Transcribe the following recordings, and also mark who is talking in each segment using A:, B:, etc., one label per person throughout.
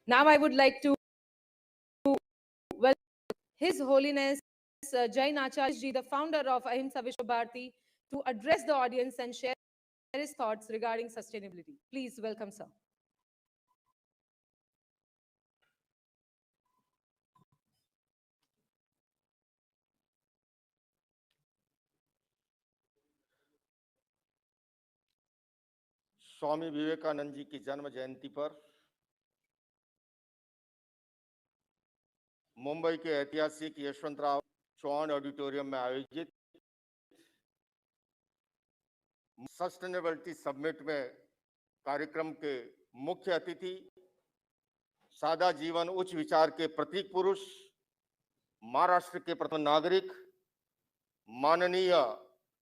A: Now I would like to welcome His Holiness Jain Acharya Ji, the founder of Ahimsa Vishwa Bharati, to address the audience and share his thoughts regarding sustainability. Please welcome, sir.
B: Swami Vivekananda ji की जन्म जयंती पर मुंबई के ऐतिहासिक Yashwantrao Chauhan auditorium में आयोजित sustainability summit में कार्यक्रम के मुख्य अतिथि, सादा जीवन उच्च विचार के प्रतीक पुरुष, महाराष्ट्र के प्रथम नागरिक माननीय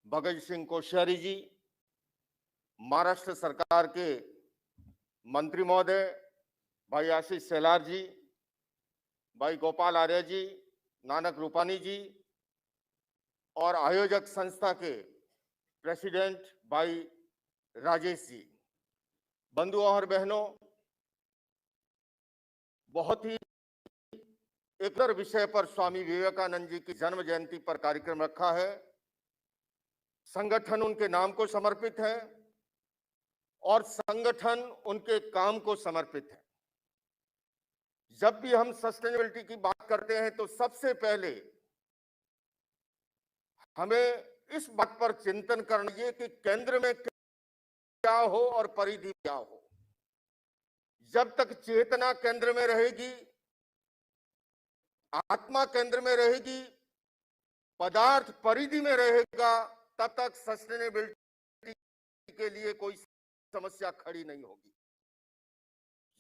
B: भगत सिंह कोश्यारी जी, महाराष्ट्र सरकार के मंत्री महोदय भाई आशीष सेलार जी, भाई गोपाल आर्य जी, नानक रूपानी जी और आयोजक संस्था के प्रेसिडेंट भाई राजेश जी, बंधुओं और बहनों, बहुत ही एक विषय पर स्वामी विवेकानंद जी की जन्म जयंती पर कार्यक्रम रखा है। संगठन उनके नाम को समर्पित है और संगठन उनके काम को समर्पित है। जब भी हम सस्टेनेबिलिटी की बात करते हैं तो सबसे पहले हमें इस बात पर चिंतन करना चाहिए कि केंद्र में क्या हो और परिधि क्या हो। जब तक चेतना केंद्र में रहेगी, आत्मा केंद्र में रहेगी, पदार्थ परिधि में रहेगा, तब तक सस्टेनेबिलिटी के लिए कोई समस्या खड़ी नहीं होगी।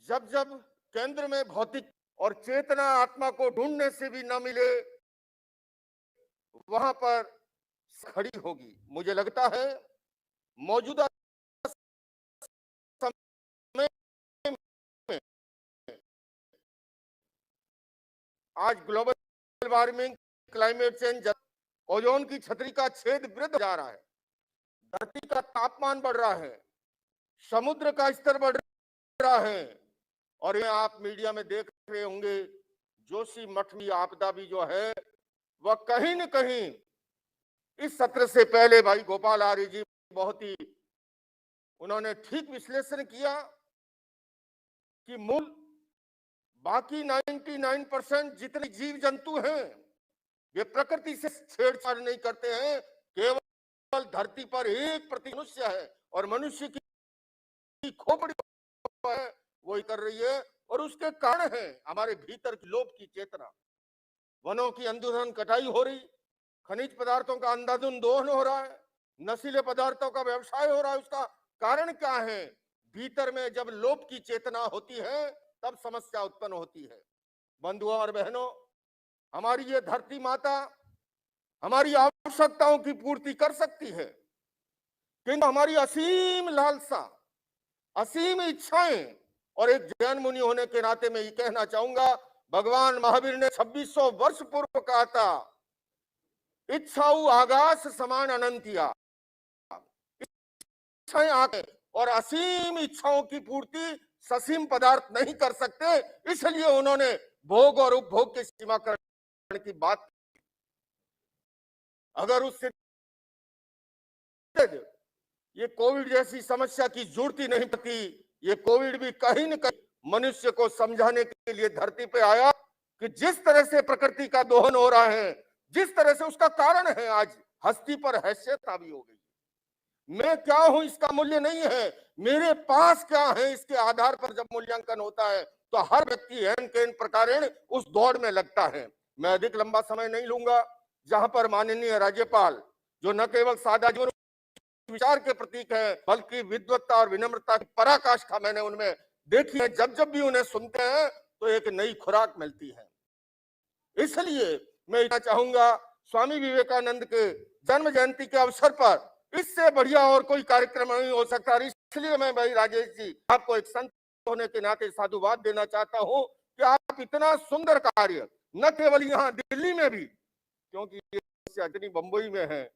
B: जब जब केंद्र में भौतिक और चेतना आत्मा को ढूंढने से भी न मिले, वहां पर खड़ी होगी। मुझे लगता है मौजूदा समय में आज global warming, climate change, ozone की छतरी का छेद वृद्ध जा रहा है, धरती का तापमान बढ़ रहा है, समुद्र का स्तर बढ़ रहा है और ये आप मीडिया में देख रहे होंगे, जोशी मठ में आपदा भी जो है वह कहीं न कहीं इस सत्र से पहले भाई गोपाल आर्य जी बहुत ही उन्होंने ठीक विश्लेषण किया कि मूल बाकी 99% जितने जीव जंतु हैं वे प्रकृति से छेड़छाड़ नहीं करते हैं। केवल धरती पर 1% मनुष्य है और मनुष्य की खोपड़ी है वही कर रही है और उसके कारण है हमारे भीतर की लोभ की चेतना। वनों की अंधाधुंध कटाई हो रही, खनिज पदार्थों का अंधाधुंध दोहन हो रहा है, नशीले पदार्थों का व्यवसाय हो रहा है। उसका कारण क्या है? भीतर में जब लोभ की चेतना होती है तब समस्या उत्पन्न होती है। बंधुओं और बहनों, हमारी ये धरती माता हमारी आवश्यकताओं की पूर्ति कर सकती है, किंतु हमारी असीम लालसा, असीम इच्छाएं और एक जैन मुनि होने के नाते मैं ये कहना चाहूंगा, भगवान महावीर ने 2600 वर्ष पूर्व कहा था, इच्छाऊ आकाश समान अनंतिया। इच्छाएं आके और असीम इच्छाओं की पूर्ति ससीम पदार्थ नहीं कर सकते, इसलिए उन्होंने भोग और उपभोग की सीमाकरण की बात। अगर उससे ये कोविड जैसी समस्या की जरूरत ही नहीं पड़ती, ये कोविड भी कहीं न कहीं मनुष्य को समझाने के लिए धरती पे आया कि जिस तरह से प्रकृति का दोहन हो रहा है, जिस तरह से उसका कारण है आज हस्ती पर हैसियत हावी हो गई। मैं क्या हूं इसका मूल्य नहीं है, मेरे पास क्या है इसके आधार पर जब मूल्यांकन होता है तो हर व्यक्ति एन केन प्रकारेण उस दौड़ में लगता है। मैं अधिक लंबा समय नहीं लूंगा। जहां पर माननीय राज्यपाल जो न केवल सादा जीवन विचार के प्रतीक है बल्कि विद्वत्ता और विनम्रता की पराकाष्ठा मैंने उनमें देखी है, जब जब भी उन्हें सुनते हैं तो एक नई खुराक मिलती है। इसलिए मैं चाहूंगा स्वामी विवेकानंद के जन्म जयंती के अवसर पर इससे बढ़िया और कोई कार्यक्रम नहीं हो सकता। इसलिए मैं भाई राजेश जी आपको एक संत होने के नाते साधुवाद देना चाहता हूं कि आप इतना सुंदर कार्य न केवल यहाँ दिल्ली में भी, क्योंकि ये बंबई में है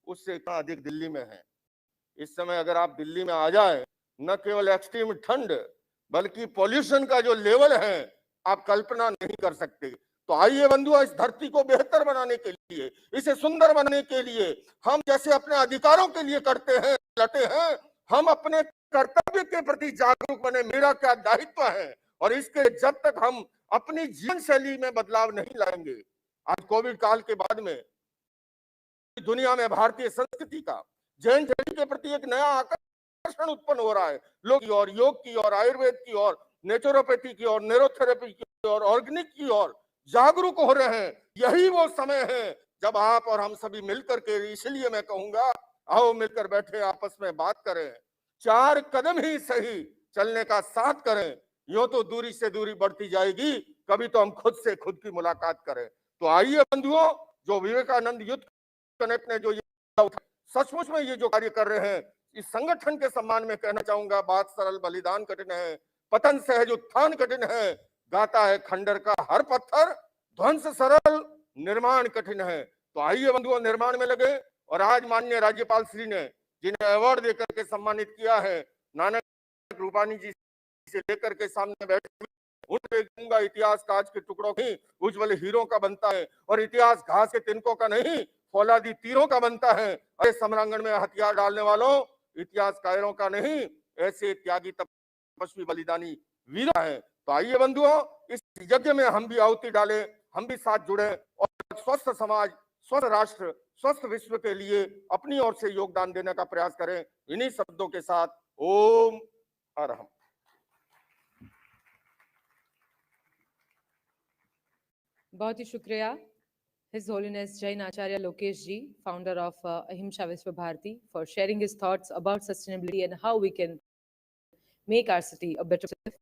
B: उससे इतना अधिक दिल्ली में है। इस समय अगर आप दिल्ली में आ जाए, न केवल एक्सट्रीम ठंड, बल्कि पॉल्यूशन का जो लेवल है आप कल्पना नहीं कर सकते। तो आइए बंधुओं, इस धरती को बेहतर बनाने के लिए, इसे सुंदर बनाने के लिए हम जैसे अपने अधिकारों के लिए करते हैं, लड़ते हैं, हम अपने कर्तव्य के प्रति जागरूक बने। मेरा क्या दायित्व है, और इसके जब तक हम अपनी जीवन शैली में बदलाव नहीं लाएंगे, आज कोविड काल के बाद में दुनिया में भारतीय संस्कृति का जैन शैली के प्रति एक नया आकर्षण उत्पन्न हो रहा है। लोग और योग की और आयुर्वेद की और नेचुरोपैथी की और न्यूरोथेरेपी की और ऑर्गेनिक की और जागरूक हो रहे हैं। यही वो समय है जब आप और हम सभी मिलकर के, इसलिए मैं कहूंगा, आओ मिलकर बैठे आपस में बात करें, 4 कदम ही सही चलने का साथ करें। यूं तो दूरी से दूरी बढ़ती जाएगी, कभी तो हम खुद से खुद की मुलाकात करें। तो आइए बंधुओं, जो विवेकानंद युद्ध कनेक्ट ने जो सचमुच में ये जो कार्य कर रहे हैं, इस संगठन के सम्मान में कहना चाहूंगा, बात सरल बलिदान कठिन है, पतन सहज उत्थान कठिन है, गाता है खंडर का हर पत्थर, ध्वंस सरल निर्माण कठिन है। तो आइए बंधुओं, निर्माण में लगे। और आज माननीय राज्यपाल श्री ने जिन्हें अवार्ड देकर के सम्मानित किया है, नानक रूपानी जी से लेकर के सामने बैठे, उनसे कहूंगा, इतिहास कांच के टुकड़ों की उज्जवल हीरो का बनता है, और इतिहास घास के तिनकों का नहीं, फौलादी तीरों का बनता है। अरे समरांगण में हथियार डालने वालों, इतिहास कायरों का नहीं, ऐसे त्यागी तपस्वी बलिदानी वीर है। तो आइए बंधुओं, इस यज्ञ में हम भी आहुति डालें, हम भी साथ जुड़े, और स्वस्थ समाज, स्वस्थ राष्ट्र, स्वस्थ विश्व के लिए अपनी ओर से योगदान देने का प्रयास करें। इन्हीं शब्दों के साथ ओम अरहम।
A: बहुत ही शुक्रिया His Holiness Jain Acharya Lokesh Ji, founder of Ahimsa Vishwa Bharati, for sharing his thoughts about sustainability and how we can make our city a better place.